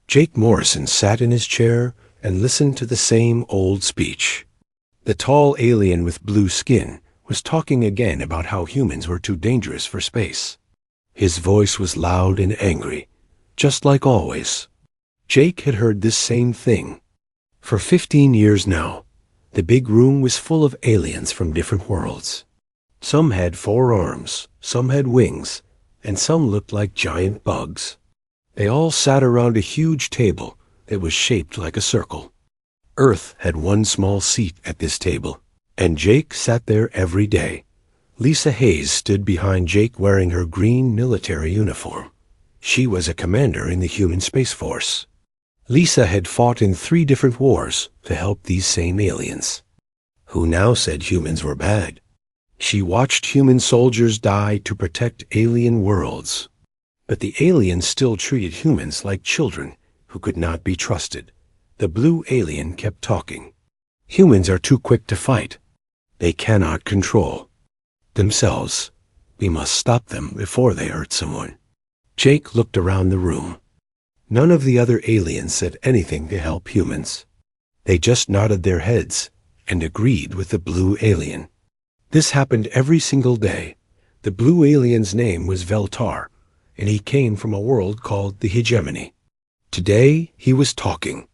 Jake Morrison sat in his chair and listened to the same old speech. The tall alien with blue skin was talking again about how humans were too dangerous for space. His voice was loud and angry, just like always. Jake had heard this same thing. For 15 years now, the big room was full of aliens from different worlds. Some had 4 arms, some had wings, and some looked like giant bugs. They all sat around a huge table that was shaped like a circle. Earth had one small seat at this table, and Jake sat there every day. Lisa Hayes stood behind Jake wearing her green military uniform. She was a commander in the human Space Force. Lisa had fought in 3 different wars to help these same aliens, who now said humans were bad. She watched human soldiers die to protect alien worlds. But the aliens still treated humans like children who could not be trusted. The blue alien kept talking. Humans are too quick to fight. They cannot control themselves. We must stop them before they hurt someone. Jake looked around the room. None of the other aliens said anything to help humans. They just nodded their heads and agreed with the blue alien. This happened every single day. The blue alien's name was Veltar, and he came from a world called the Hegemony. Today he was talking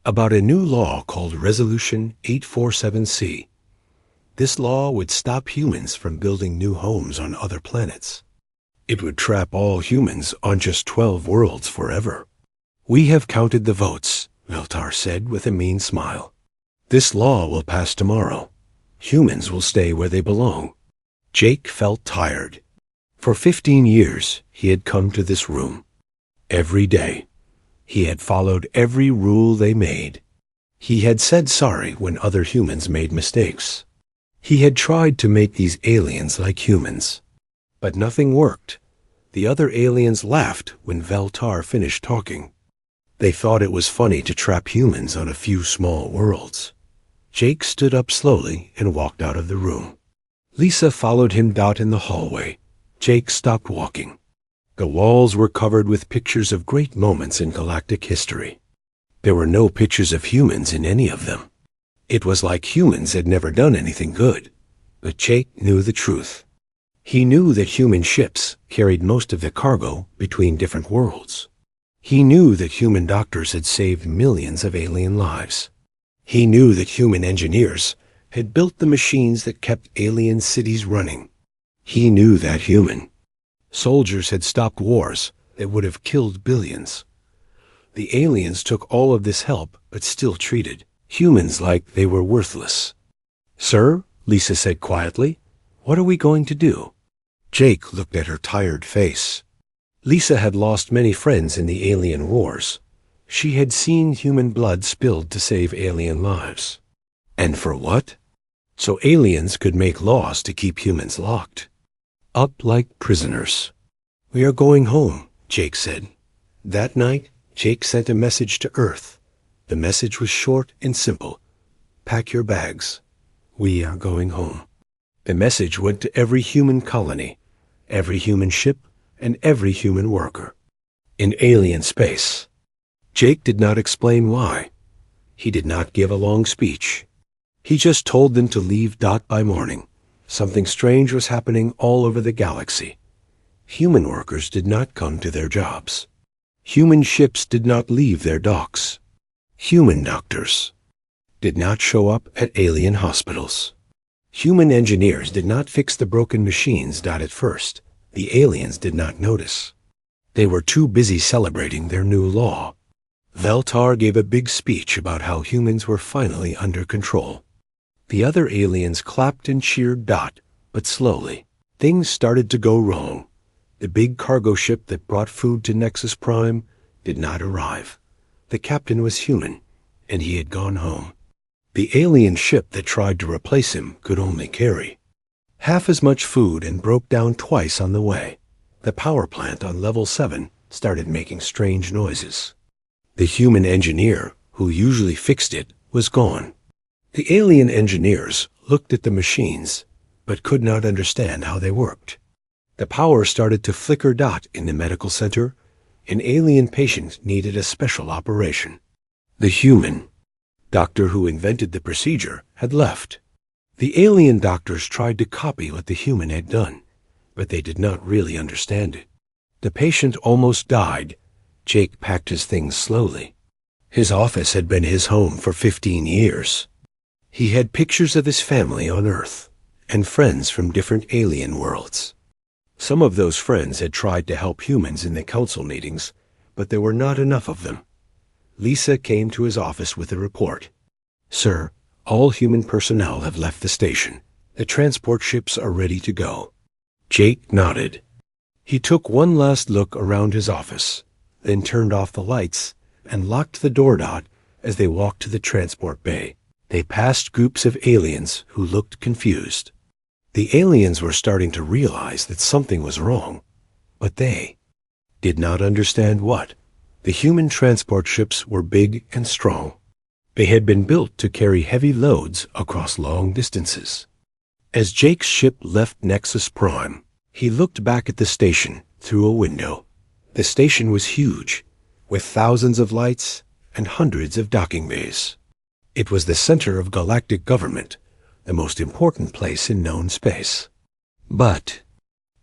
about a new law called Resolution 847C. This law would stop humans from building new homes on other planets. It would trap all humans on just 12 worlds forever. We have counted the votes, Veltar said with a mean smile. This law will pass tomorrow. Humans will stay where they belong. Jake felt tired. For 15 years, he had come to this room. Every day, he had followed every rule they made. He had said sorry when other humans made mistakes. He had tried to make these aliens like humans. But nothing worked. The other aliens laughed when Veltar finished talking. They thought it was funny to trap humans on a few small worlds. Jake stood up slowly and walked out of the room. Lisa followed him out in the hallway. Jake stopped walking. The walls were covered with pictures of great moments in galactic history. There were no pictures of humans in any of them. It was like humans had never done anything good. But Jake knew the truth. He knew that human ships carried most of the cargo between different worlds. He knew that human doctors had saved millions of alien lives. He knew that human engineers had built the machines that kept alien cities running. He knew that human soldiers had stopped wars that would have killed billions. The aliens took all of this help but still treated humans like they were worthless. "Sir," Lisa said quietly, "what are we going to do?" Jake looked at her tired face. Lisa had lost many friends in the alien wars. She had seen human blood spilled to save alien lives. And for what? So aliens could make laws to keep humans locked up like prisoners. "We are going home," Jake said. That night, Jake sent a message to Earth. The message was short and simple. "Pack your bags. We are going home." The message went to every human colony, every human ship, and every human worker in alien space. Jake did not explain why. He did not give a long speech. He just told them to leave by morning. Something strange was happening all over the galaxy. Human workers did not come to their jobs. Human ships did not leave their docks. Human doctors did not show up at alien hospitals. Human engineers did not fix the broken machines at first. The aliens did not notice. They were too busy celebrating their new law. Veltar gave a big speech about how humans were finally under control. The other aliens clapped and cheered but slowly. Things started to go wrong. The big cargo ship that brought food to Nexus Prime did not arrive. The captain was human, and he had gone home. The alien ship that tried to replace him could only carry half as much food and broke down twice on the way. The power plant on level 7 started making strange noises. The human engineer, who usually fixed it, was gone. The alien engineers looked at the machines, but could not understand how they worked. The power started to flicker in the medical center, An alien patient needed a special operation. The human doctor who invented the procedure had left. The alien doctors tried to copy what the human had done, but they did not really understand it. The patient almost died. Jake packed his things slowly. His office had been his home for 15 years. He had pictures of his family on Earth and friends from different alien worlds. Some of those friends had tried to help humans in the council meetings, but there were not enough of them. Lisa came to his office with a report. "Sir, all human personnel have left the station. The transport ships are ready to go." Jake nodded. He took one last look around his office, then turned off the lights and locked the door as they walked to the transport bay. They passed groups of aliens who looked confused. The aliens were starting to realize that something was wrong, but they did not understand what. The human transport ships were big and strong. They had been built to carry heavy loads across long distances. As Jake's ship left Nexus Prime, he looked back at the station through a window. The station was huge, with thousands of lights and hundreds of docking bays. It was the center of galactic government, the most important place in known space. But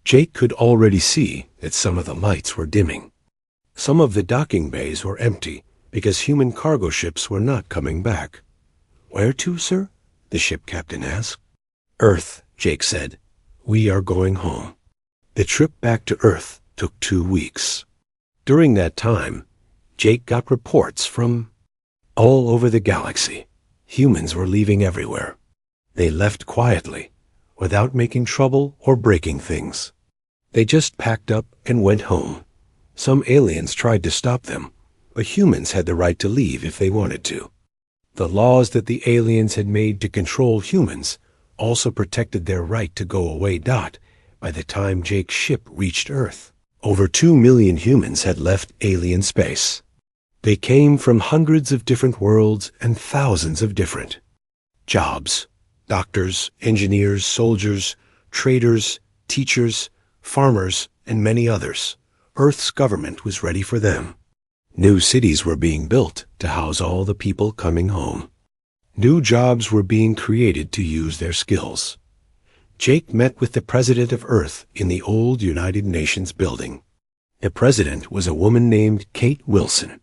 Jake could already see that some of the lights were dimming. Some of the docking bays were empty because human cargo ships were not coming back. "Where to, sir?" the ship captain asked. "Earth," Jake said. "We are going home." The trip back to Earth took 2 weeks. During that time, Jake got reports from all over the galaxy. Humans were leaving everywhere. They left quietly, without making trouble or breaking things. They just packed up and went home. Some aliens tried to stop them, but humans had the right to leave if they wanted to. The laws that the aliens had made to control humans also protected their right to go away. By the time Jake's ship reached Earth, over 2 million humans had left alien space. They came from hundreds of different worlds and thousands of different jobs: doctors, engineers, soldiers, traders, teachers, farmers, and many others. Earth's government was ready for them. New cities were being built to house all the people coming home. New jobs were being created to use their skills. Jake met with the president of Earth in the old United Nations building. The president was a woman named Kate Wilson.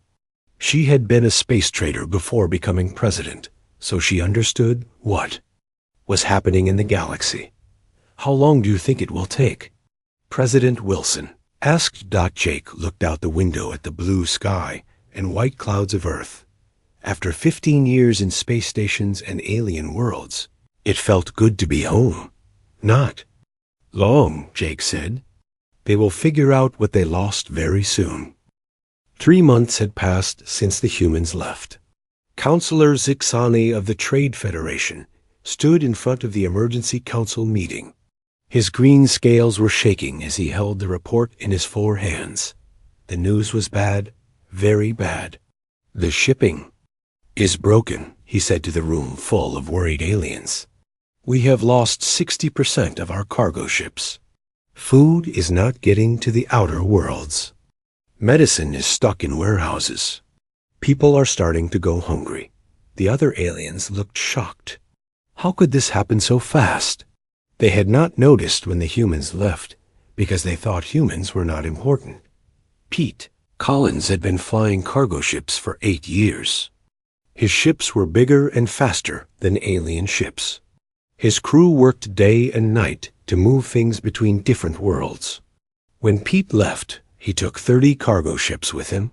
She had been a space trader before becoming president, so she understood what was happening in the galaxy. "How long do you think it will take?" President Wilson asked. Jake looked out the window at the blue sky and white clouds of Earth. After 15 years in space stations and alien worlds, it felt good to be home. "Not long," Jake said. "They will figure out what they lost very soon." 3 months had passed since the humans left. Counselor Zixani of the Trade Federation stood in front of the emergency council meeting. His green scales were shaking as he held the report in his 4 hands. The news was bad, very bad. "The shipping is broken," he said to the room full of worried aliens. "We have lost 60% of our cargo ships. Food is not getting to the outer worlds. Medicine is stuck in warehouses. People are starting to go hungry." The other aliens looked shocked. How could this happen so fast? They had not noticed when the humans left because they thought humans were not important. Pete Collins had been flying cargo ships for 8 years. His ships were bigger and faster than alien ships. His crew worked day and night to move things between different worlds. When Pete left, he took 30 cargo ships with him.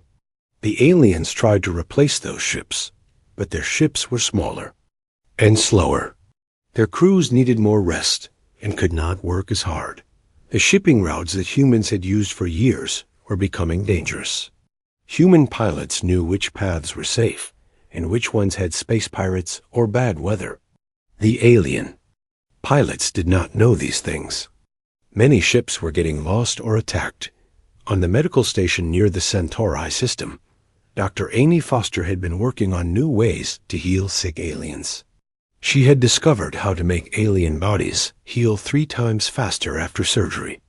The aliens tried to replace those ships, but their ships were smaller and slower. Their crews needed more rest and could not work as hard. The shipping routes that humans had used for years were becoming dangerous. Human pilots knew which paths were safe and which ones had space pirates or bad weather. The alien pilots did not know these things. Many ships were getting lost or attacked. On the medical station near the Centauri system, Dr. Amy Foster had been working on new ways to heal sick aliens. She had discovered how to make alien bodies heal 3 times faster after surgery.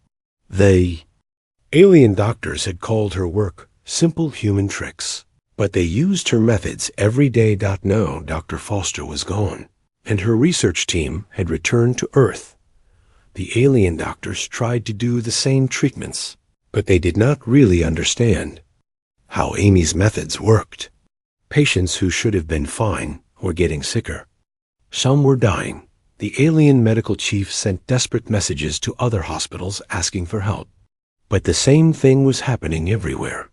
Alien doctors had called her work simple human tricks. But they used her methods every day. No, Dr. Foster was gone, and her research team had returned to Earth. The alien doctors tried to do the same treatments, but they did not really understand how Amy's methods worked. Patients who should have been fine were getting sicker. Some were dying. The alien medical chief sent desperate messages to other hospitals asking for help. But the same thing was happening everywhere.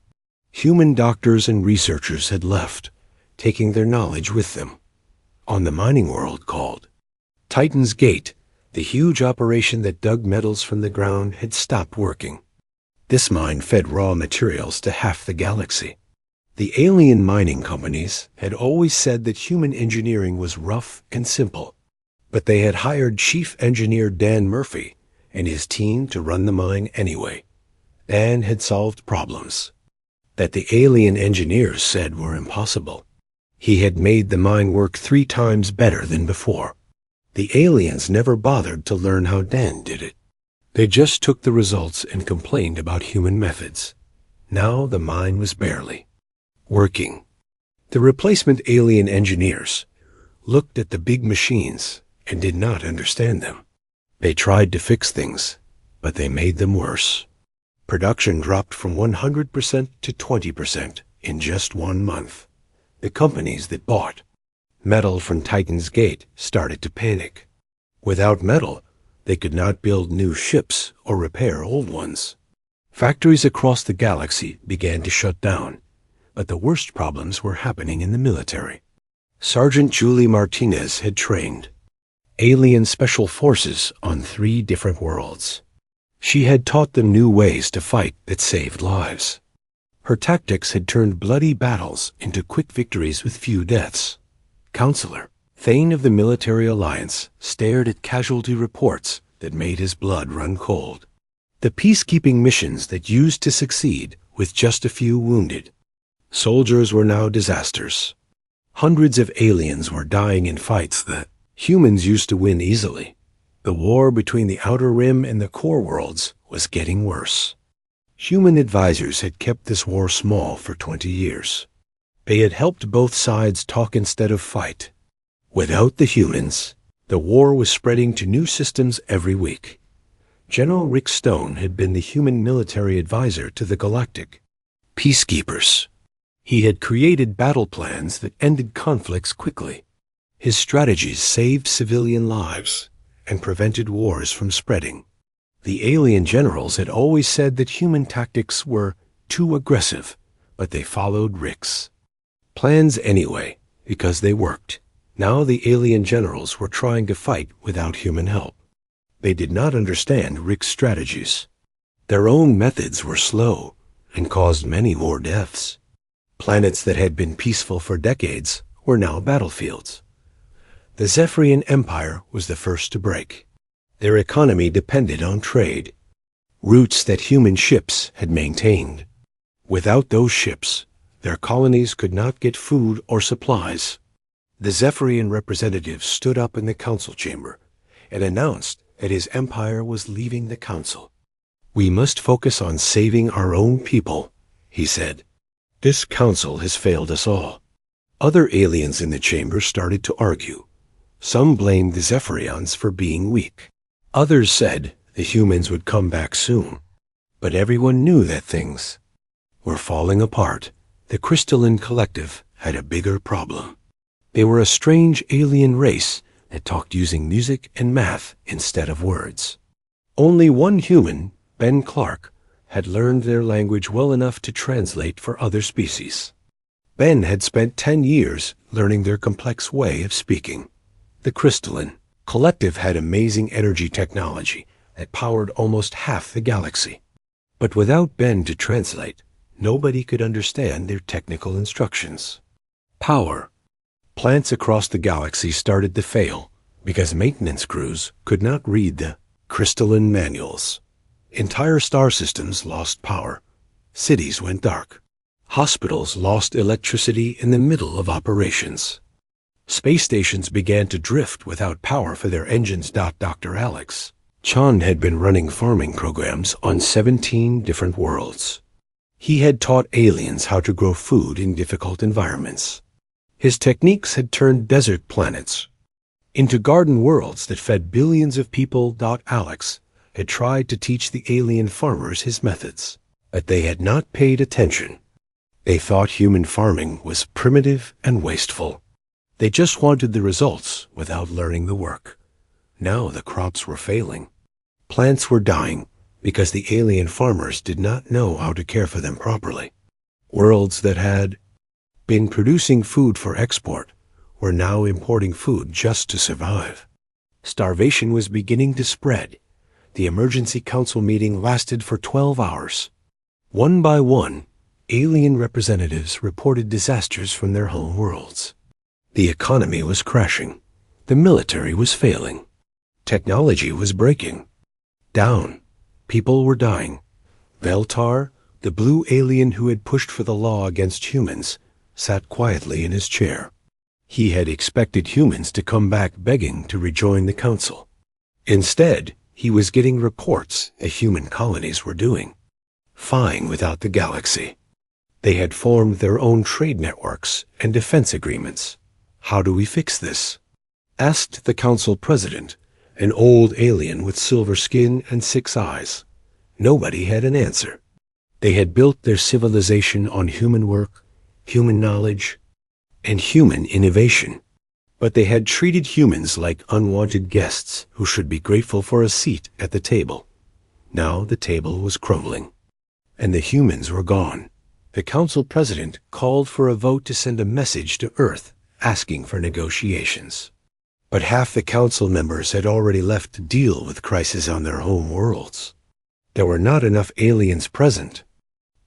Human doctors and researchers had left, taking their knowledge with them. On the mining world called Titan's Gate, the huge operation that dug metals from the ground had stopped working. This mine fed raw materials to half the galaxy. The alien mining companies had always said that human engineering was rough and simple, but they had hired Chief Engineer Dan Murphy and his team to run the mine anyway. Dan had solved problems that the alien engineers said were impossible. He had made the mine work 3 times better than before. The aliens never bothered to learn how Dan did it. They just took the results and complained about human methods. Now the mine was barely working. The replacement alien engineers looked at the big machines and did not understand them. They tried to fix things, but they made them worse. Production dropped from 100% to 20% in just 1 month. The companies that bought metal from Titan's Gate started to panic. Without metal, they could not build new ships or repair old ones. Factories across the galaxy began to shut down, but the worst problems were happening in the military. Sergeant Julie Martinez had trained alien special forces on 3 different worlds. She had taught them new ways to fight that saved lives. Her tactics had turned bloody battles into quick victories with few deaths. Counselor Thane of the Military Alliance stared at casualty reports that made his blood run cold. The peacekeeping missions that used to succeed with just a few wounded soldiers were now disasters. Hundreds of aliens were dying in fights that humans used to win easily. The war between the Outer Rim and the core worlds was getting worse. Human advisors had kept this war small for 20 years. They had helped both sides talk instead of fight. Without the humans, the war was spreading to new systems every week. General Rick Stone had been the human military advisor to the Galactic Peacekeepers. He had created battle plans that ended conflicts quickly. His strategies saved civilian lives and prevented wars from spreading. The alien generals had always said that human tactics were too aggressive, but they followed Rick's plans anyway, because they worked. Now the alien generals were trying to fight without human help. They did not understand Rick's strategies. Their own methods were slow and caused many more deaths. Planets that had been peaceful for decades were now battlefields. The Zephyrian Empire was the first to break. Their economy depended on trade, routes that human ships had maintained. Without those ships, their colonies could not get food or supplies. The Zephyrian representative stood up in the council chamber and announced that his empire was leaving the council. "We must focus on saving our own people," he said. "This council has failed us all." Other aliens in the chamber started to argue. Some blamed the Zephyrians for being weak. Others said the humans would come back soon. But everyone knew that things were falling apart. The Crystalline Collective had a bigger problem. They were a strange alien race that talked using music and math instead of words. Only one human, Ben Clark, had learned their language well enough to translate for other species. Ben had spent 10 years learning their complex way of speaking. The Crystalline Collective had amazing energy technology that powered almost half the galaxy. But without Ben to translate, nobody could understand their technical instructions. Power. Plants across the galaxy started to fail because maintenance crews could not read the crystalline manuals. Entire star systems lost power. Cities went dark. Hospitals lost electricity in the middle of operations. Space stations began to drift without power for their engines. Dr. Alex Chand had been running farming programs on 17 different worlds. He had taught aliens how to grow food in difficult environments. His techniques had turned desert planets into garden worlds that fed billions of people. Alex had tried to teach the alien farmers his methods, but they had not paid attention. They thought human farming was primitive and wasteful. They just wanted the results without learning the work. Now the crops were failing. Plants were dying because the alien farmers did not know how to care for them properly. Worlds that had been producing food for export were now importing food just to survive. Starvation was beginning to spread. The emergency council meeting lasted for 12 hours. One by one, alien representatives reported disasters from their home worlds. The economy was crashing. The military was failing. Technology was breaking down. People were dying. Veltar, the blue alien who had pushed for the law against humans, sat quietly in his chair. He had expected humans to come back begging to rejoin the council. Instead, he was getting reports that human colonies were doing fine without the galaxy. They had formed their own trade networks and defense agreements. How do we fix this? Asked the council president, an old alien with silver skin and 6 eyes. Nobody had an answer. They had built their civilization on human work, human knowledge, and human innovation. But they had treated humans like unwanted guests who should be grateful for a seat at the table. Now the table was crumbling, and the humans were gone. The council president called for a vote to send a message to Earth asking for negotiations. But half the council members had already left to deal with crisis on their home worlds. There were not enough aliens present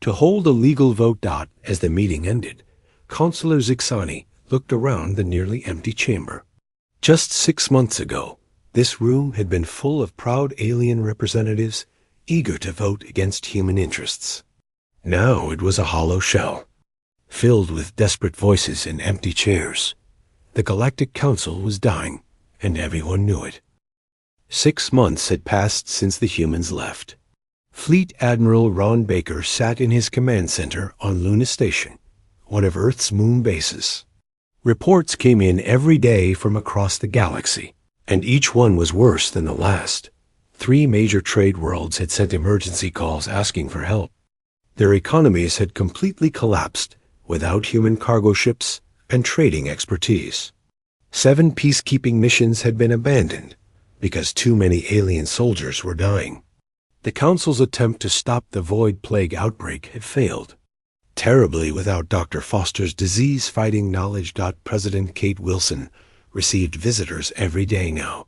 to hold a legal vote. As the meeting ended, Councilor Zixani looked around the nearly empty chamber. Just 6 months ago, this room had been full of proud alien representatives eager to vote against human interests. Now it was a hollow shell, filled with desperate voices and empty chairs. The Galactic Council was dying, and everyone knew it. 6 months had passed since the humans left. Fleet Admiral Ron Baker sat in his command center on Luna Station, one of Earth's moon bases. Reports came in every day from across the galaxy, and each one was worse than the last. 3 major trade worlds had sent emergency calls asking for help. Their economies had completely collapsed without human cargo ships and trading expertise. 7 peacekeeping missions had been abandoned because too many alien soldiers were dying. The Council's attempt to stop the Void Plague outbreak had failed terribly without Dr. Foster's disease-fighting knowledge. President Kate Wilson received visitors every day now.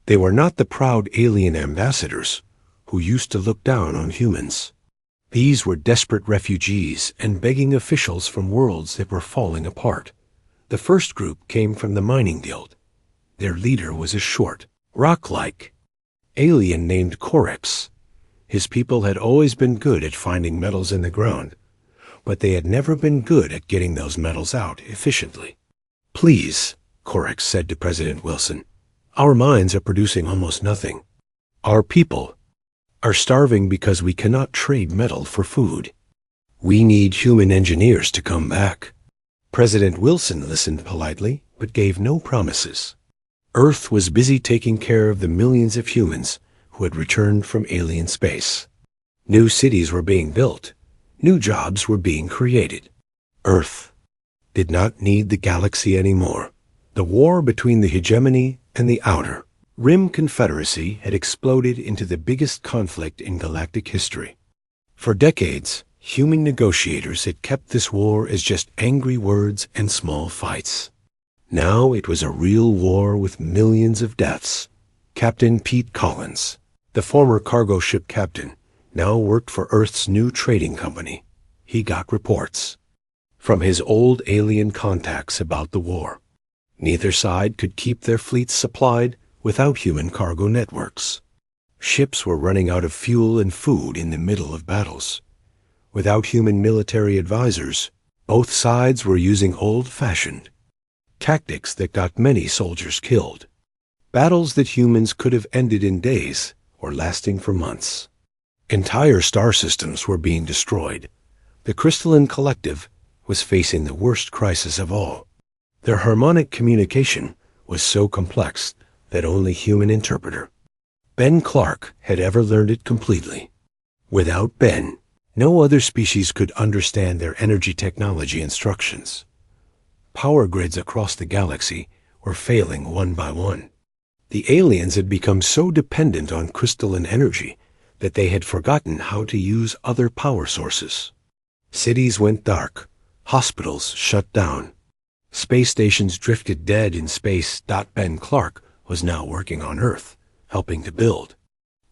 They were not the proud alien ambassadors who used to look down on humans. These were desperate refugees and begging officials from worlds that were falling apart. The first group came from the mining guild. Their leader was a short, rock-like alien named Corex. His people had always been good at finding metals in the ground, but they had never been good at getting those metals out efficiently. "Please," Corex said to President Wilson, "our mines are producing almost nothing. Our people are starving because we cannot trade metal for food. We need human engineers to come back." President Wilson listened politely, but gave no promises. Earth was busy taking care of the millions of humans who had returned from alien space. New cities were being built. New jobs were being created. Earth did not need the galaxy anymore. The war between the hegemony and the outer Rim Confederacy had exploded into the biggest conflict in galactic history. For decades, human negotiators had kept this war as just angry words and small fights. Now it was a real war with millions of deaths. Captain Pete Collins, the former cargo ship captain, now worked for Earth's new trading company. He got reports from his old alien contacts about the war. Neither side could keep their fleets supplied without human cargo networks. Ships were running out of fuel and food in the middle of battles. Without human military advisors, both sides were using old-fashioned tactics that got many soldiers killed. Battles that humans could have ended in days or lasting for months. Entire star systems were being destroyed. The crystalline collective was facing the worst crisis of all. Their harmonic communication was so complex that only human interpreter Ben Clark had ever learned it completely. Without Ben, no other species could understand their energy technology instructions. Power grids across the galaxy were failing one by one. The aliens had become so dependent on crystalline energy that they had forgotten how to use other power sources. Cities went dark, hospitals shut down, space stations drifted dead in space. Ben Clark was now working on Earth, helping to build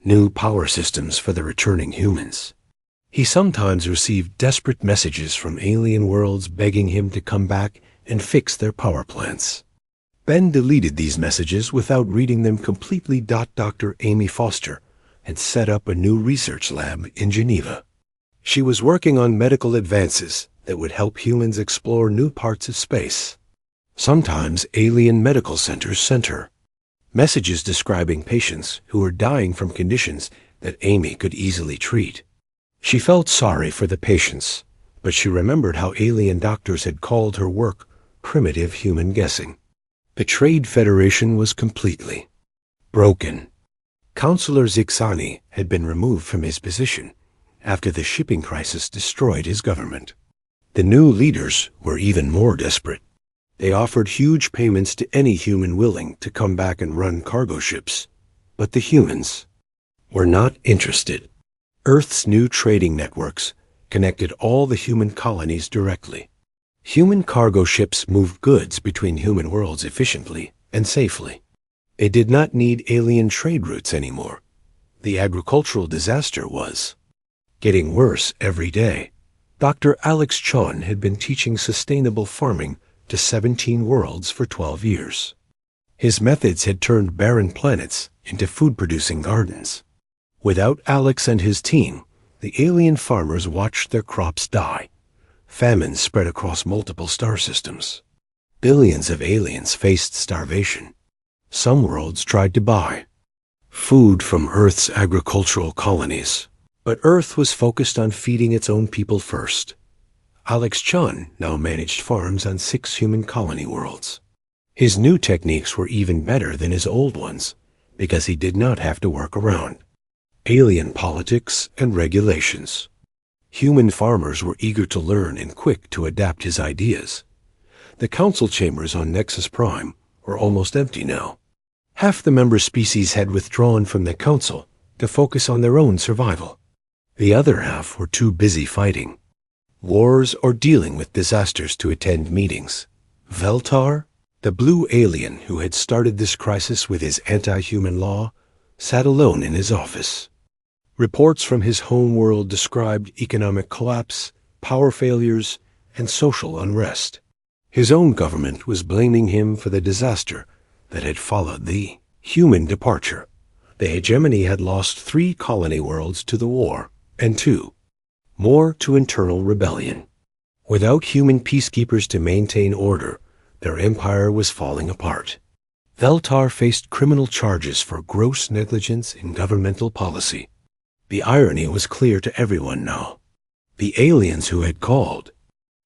new power systems for the returning humans. He sometimes received desperate messages from alien worlds begging him to come back and fix their power plants. Ben deleted these messages without reading them completely. Dr. Amy Foster had set up a new research lab in Geneva. She was working on medical advances that would help humans explore new parts of space. Sometimes alien medical centers sent her messages describing patients who were dying from conditions that Amy could easily treat. She felt sorry for the patients, but she remembered how alien doctors had called her work primitive human guessing. The Trade Federation was completely broken. Counselor Zixani had been removed from his position after the shipping crisis destroyed his government. The new leaders were even more desperate. They offered huge payments to any human willing to come back and run cargo ships, but the humans were not interested. Earth's new trading networks connected all the human colonies directly. Human cargo ships moved goods between human worlds efficiently and safely. They did not need alien trade routes anymore. The agricultural disaster was getting worse every day. Dr. Alex Chon had been teaching sustainable farming to 17 worlds for 12 years. His methods had turned barren planets into food-producing gardens. Without Alex and his team, the alien farmers watched their crops die. Famine spread across multiple star systems. Billions of aliens faced starvation. Some worlds tried to buy food from Earth's agricultural colonies, but Earth was focused on feeding its own people first. Alex Chun now managed farms on 6 human colony worlds. His new techniques were even better than his old ones because he did not have to work around alien politics and regulations. Human farmers were eager to learn and quick to adapt his ideas. The council chambers on Nexus Prime were almost empty now. Half the member species had withdrawn from the council to focus on their own survival. The other half were too busy fighting wars or dealing with disasters to attend meetings. Veltar, the blue alien who had started this crisis with his anti-human law, sat alone in his office. Reports from his home world described economic collapse, power failures, and social unrest. His own government was blaming him for the disaster that had followed the human departure. The hegemony had lost 3 colony worlds to the war, and 2 more to internal rebellion. Without human peacekeepers to maintain order, their empire was falling apart. Veltar faced criminal charges for gross negligence in governmental policy. The irony was clear to everyone now. The aliens who had called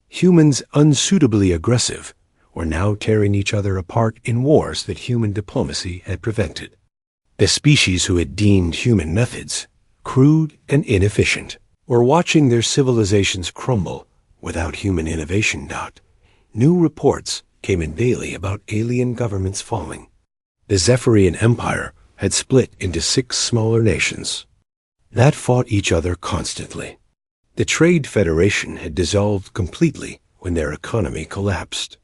humans unsuitably aggressive were now tearing each other apart in wars that human diplomacy had prevented. The species who had deemed human methods crude and inefficient were watching their civilizations crumble without human innovation. New reports came in daily about alien governments falling. The Zephyrian Empire had split into 6 smaller nations that fought each other constantly. The Trade Federation had dissolved completely when their economy collapsed.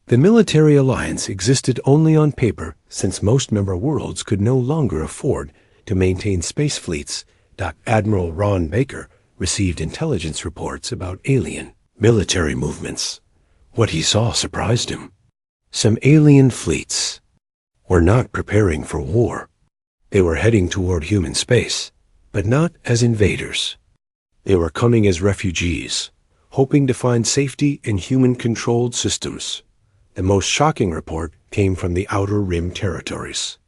The military alliance existed only on paper since most member worlds could no longer afford to maintain space fleets. Admiral Ron Baker received intelligence reports about alien military movements. What he saw surprised him. Some alien fleets were not preparing for war. They were heading toward human space, but not as invaders. They were coming as refugees, hoping to find safety in human-controlled systems. The most shocking report came from the Outer Rim territories.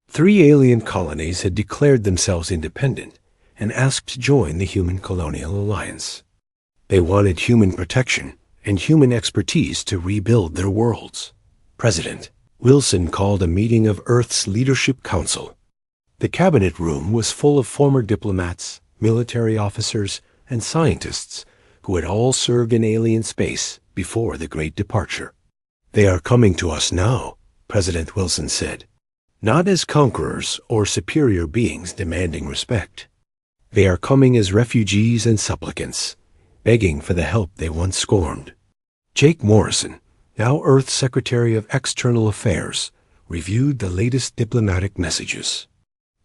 3 alien colonies had declared themselves independent and asked to join the Human Colonial Alliance. They wanted human protection and human expertise to rebuild their worlds. President Wilson called a meeting of Earth's Leadership Council. The cabinet room was full of former diplomats, military officers, and scientists who had all served in alien space before the Great Departure. "They are coming to us now," President Wilson said, "not as conquerors or superior beings demanding respect. They are coming as refugees and supplicants, begging for the help they once scorned." Jake Morrison, now Earth's Secretary of External Affairs, reviewed the latest diplomatic messages.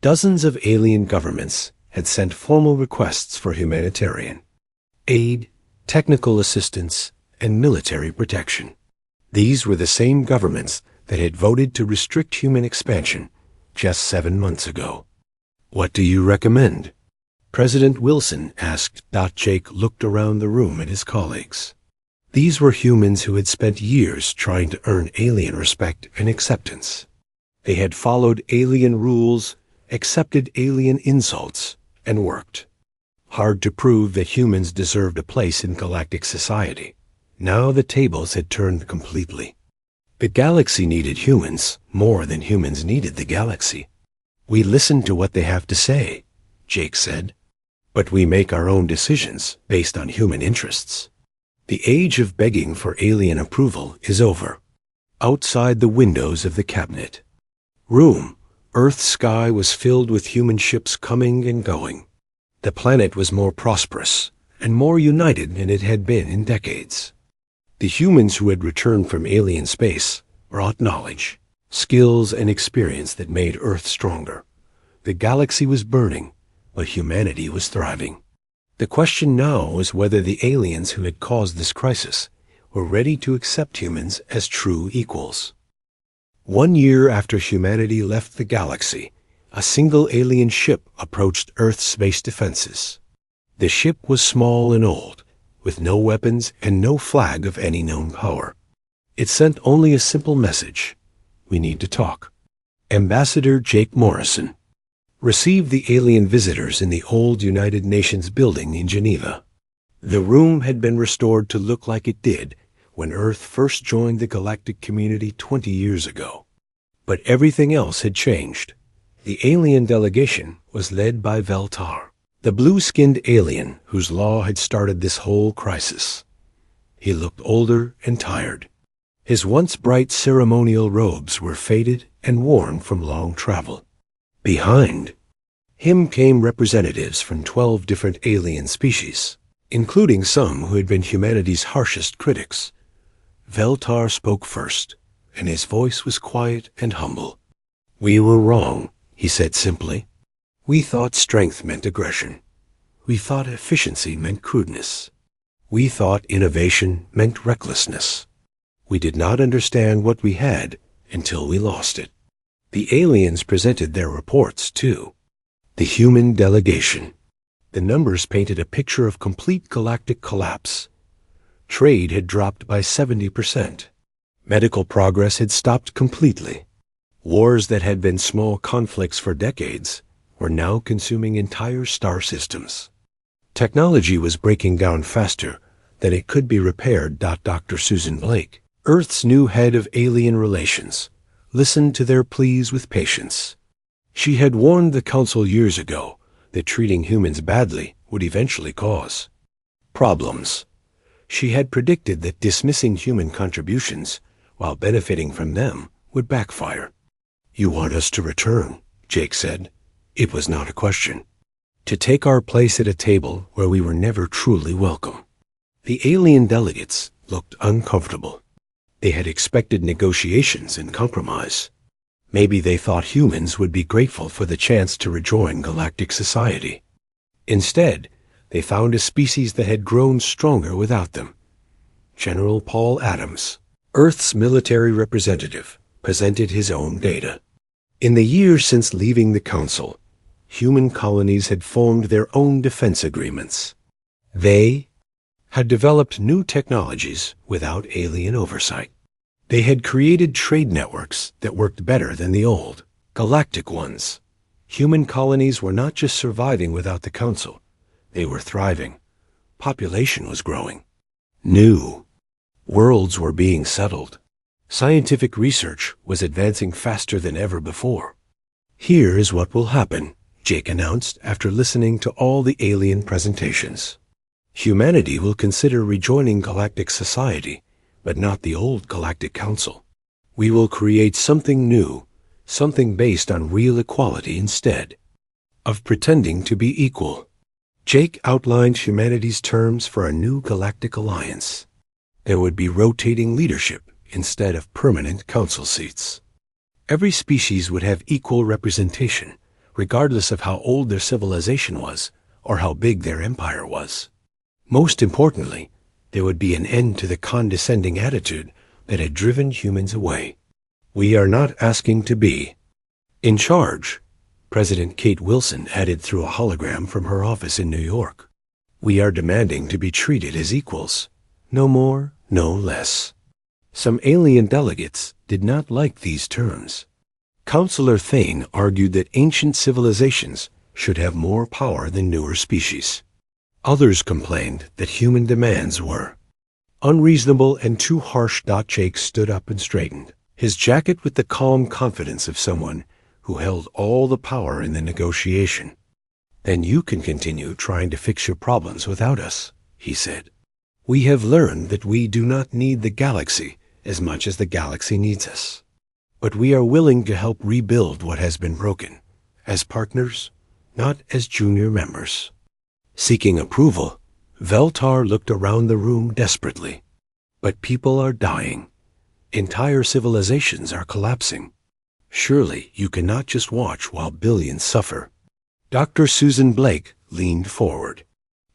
Dozens of alien governments had sent formal requests for humanitarian aid, technical assistance, and military protection. These were the same governments that had voted to restrict human expansion just 7 months ago. "What do you recommend?" President Wilson asked. Jake looked around the room at his colleagues. These were humans who had spent years trying to earn alien respect and acceptance. They had followed alien rules, accepted alien insults, and worked hard to prove that humans deserved a place in galactic society. Now the tables had turned completely. The galaxy needed humans more than humans needed the galaxy. "We listen to what they have to say," Jake said, "but we make our own decisions based on human interests." The age of begging for alien approval is over. Outside the windows of the cabinet room, Earth's sky was filled with human ships coming and going. The planet was more prosperous and more united than it had been in decades. The humans who had returned from alien space brought knowledge, skills, and experience that made Earth stronger. The galaxy was burning, but humanity was thriving. The question now was whether the aliens who had caused this crisis were ready to accept humans as true equals. 1 year after humanity left the galaxy, a single alien ship approached Earth's space defenses. The ship was small and old, with no weapons and no flag of any known power. It sent only a simple message: "We need to talk." Ambassador Jake Morrison received the alien visitors in the old United Nations building in Geneva. The room had been restored to look like it did when Earth first joined the galactic community 20 years ago. But everything else had changed. The alien delegation was led by Veltar, the blue-skinned alien whose law had started this whole crisis. He looked older and tired. His once bright ceremonial robes were faded and worn from long travel. Behind him came representatives from 12 different alien species, including some who had been humanity's harshest critics. Veltar spoke first, and his voice was quiet and humble. "We were wrong," he said simply. "We thought strength meant aggression. We thought efficiency meant crudeness. We thought innovation meant recklessness. We did not understand what we had until we lost it." The aliens presented their reports, too. The human delegation. The numbers painted a picture of complete galactic collapse. Trade had dropped by 70%. Medical progress had stopped completely. Wars that had been small conflicts for decades were now consuming entire star systems. Technology was breaking down faster than it could be repaired. Dr. Susan Blake, Earth's new head of alien relations, listened to their pleas with patience. She had warned the Council years ago that treating humans badly would eventually cause problems. She had predicted that dismissing human contributions while benefiting from them would backfire. "You want us to return," Jake said. It was not a question. "To take our place at a table where we were never truly welcome." The alien delegates looked uncomfortable. They had expected negotiations and compromise. Maybe they thought humans would be grateful for the chance to rejoin galactic society. Instead, they found a species that had grown stronger without them. General Paul Adams, Earth's military representative, presented his own data. In the years since leaving the Council, human colonies had formed their own defense agreements. They had developed new technologies without alien oversight. They had created trade networks that worked better than the old, galactic ones. Human colonies were not just surviving without the Council, they were thriving. Population was growing. New worlds were being settled. Scientific research was advancing faster than ever before. Here is what will happen, Jake announced after listening to all the alien presentations. Humanity will consider rejoining galactic society, but not the old Galactic Council. We will create something new, something based on real equality instead of pretending to be equal. Jake outlined humanity's terms for a new galactic alliance. There would be rotating leadership instead of permanent council seats. Every species would have equal representation, regardless of how old their civilization was or how big their empire was. Most importantly, there would be an end to the condescending attitude that had driven humans away. We are not asking to be in charge, President Kate Wilson added through a hologram from her office in New York. We are demanding to be treated as equals, no more, no less. Some alien delegates did not like these terms. Councillor Thane argued that ancient civilizations should have more power than newer species. Others complained that human demands were unreasonable and too harsh. Jake stood up and straightened, his jacket with the calm confidence of someone who held all the power in the negotiation. Then you can continue trying to fix your problems without us, he said. We have learned that we do not need the galaxy as much as the galaxy needs us. But we are willing to help rebuild what has been broken, as partners, not as junior members. Seeking approval, Veltar looked around the room desperately. But people are dying. Entire civilizations are collapsing. Surely you cannot just watch while billions suffer. Dr. Susan Blake leaned forward.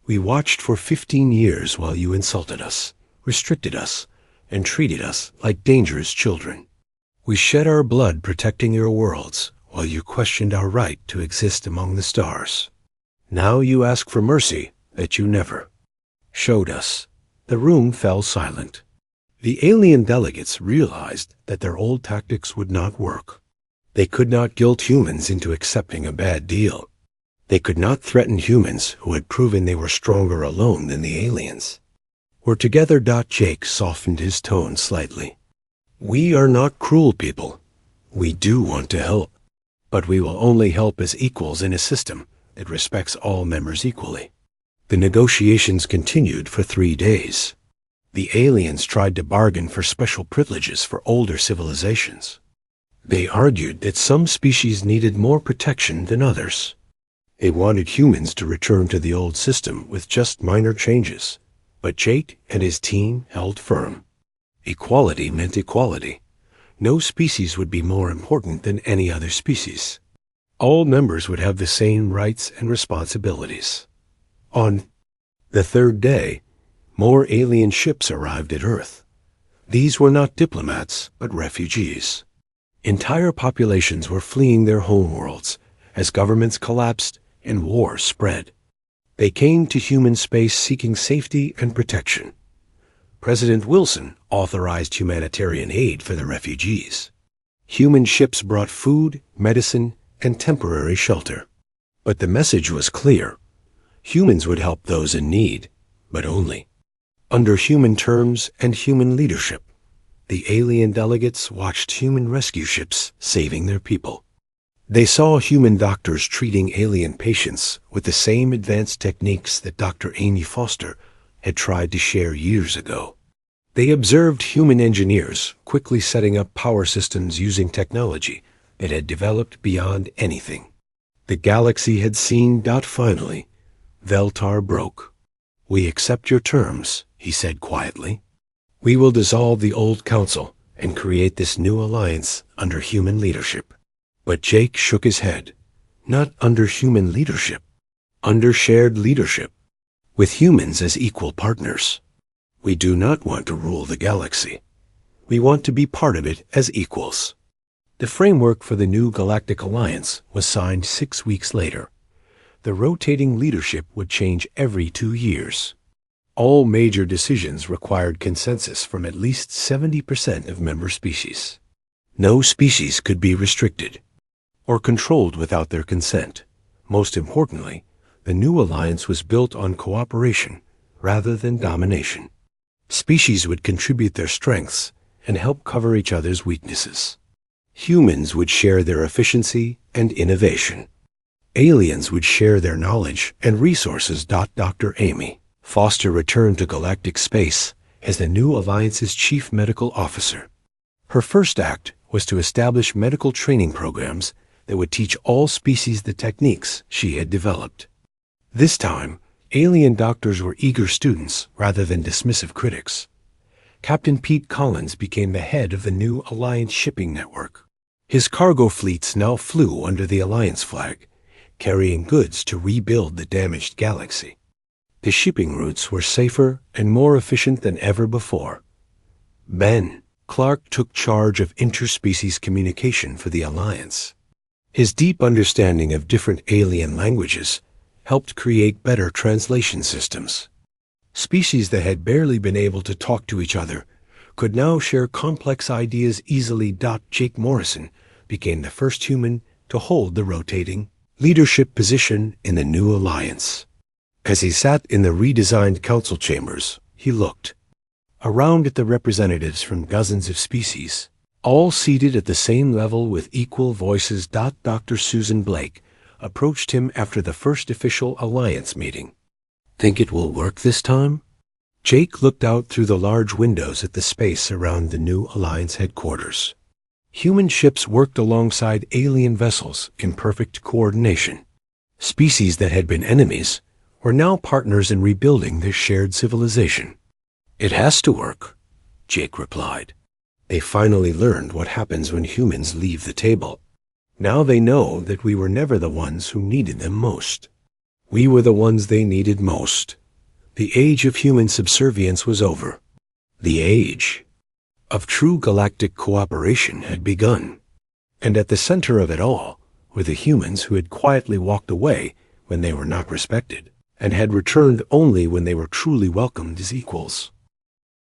We watched for 15 years while you insulted us, restricted us, and treated us like dangerous children. We shed our blood protecting your worlds while you questioned our right to exist among the stars. Now you ask for mercy that you never showed us. The room fell silent. The alien delegates realized that their old tactics would not work. They could not guilt humans into accepting a bad deal. They could not threaten humans who had proven they were stronger alone than the aliens. We're together. Jake softened his tone slightly. We are not cruel people. We do want to help. But we will only help as equals in a system that respects all members equally. The negotiations continued for 3 days. The aliens tried to bargain for special privileges for older civilizations. They argued that some species needed more protection than others. They wanted humans to return to the old system with just minor changes, but Jake and his team held firm. Equality meant equality. No species would be more important than any other species. All members would have the same rights and responsibilities. On the 3rd day, more alien ships arrived at Earth. These were not diplomats, but refugees. Entire populations were fleeing their homeworlds as governments collapsed and war spread. They came to human space seeking safety and protection. President Wilson authorized humanitarian aid for the refugees. Human ships brought food, medicine, and temporary shelter. But the message was clear. Humans would help those in need, but only under human terms and human leadership. The alien delegates watched human rescue ships saving their people. They saw human doctors treating alien patients with the same advanced techniques that Dr. Amy Foster had tried to share years ago. They observed human engineers quickly setting up power systems using technology that had developed beyond anything the galaxy had seen. Finally, Veltar broke. We accept your terms, he said quietly. We will dissolve the old council and create this new alliance under human leadership. But Jake shook his head. Not under human leadership, under shared leadership, with humans as equal partners. We do not want to rule the galaxy. We want to be part of it as equals. The framework for the new Galactic Alliance was signed 6 weeks later. The rotating leadership would change every 2 years. All major decisions required consensus from at least 70% of member species. No species could be restricted or controlled without their consent. Most importantly, the new alliance was built on cooperation rather than domination. Species would contribute their strengths and help cover each other's weaknesses. Humans would share their efficiency and innovation. Aliens would share their knowledge and resources. Dr. Amy Foster returned to galactic space as the new Alliance's chief medical officer. Her first act was to establish medical training programs that would teach all species the techniques she had developed. This time, alien doctors were eager students rather than dismissive critics. Captain Pete Collins became the head of the new Alliance shipping network. His cargo fleets now flew under the Alliance flag, carrying goods to rebuild the damaged galaxy. The shipping routes were safer and more efficient than ever before. Ben Clark took charge of interspecies communication for the Alliance. His deep understanding of different alien languages helped create better translation systems. Species that had barely been able to talk to each other could now share complex ideas easily. Jake Morrison became the first human to hold the rotating leadership position in the new Alliance. As he sat in the redesigned council chambers, he looked around at the representatives from dozens of species, all seated at the same level with equal voices. Dr. Susan Blake approached him after the first official Alliance meeting. "Think it will work this time?" Jake looked out through the large windows at the space around the new Alliance headquarters. Human ships worked alongside alien vessels in perfect coordination. Species that had been enemies were now partners in rebuilding their shared civilization. "It has to work," Jake replied. They finally learned what happens when humans leave the table. Now they know that we were never the ones who needed them most. We were the ones they needed most. The age of human subservience was over. The age of true galactic cooperation had begun. And at the center of it all were the humans who had quietly walked away when they were not respected, and had returned only when they were truly welcomed as equals.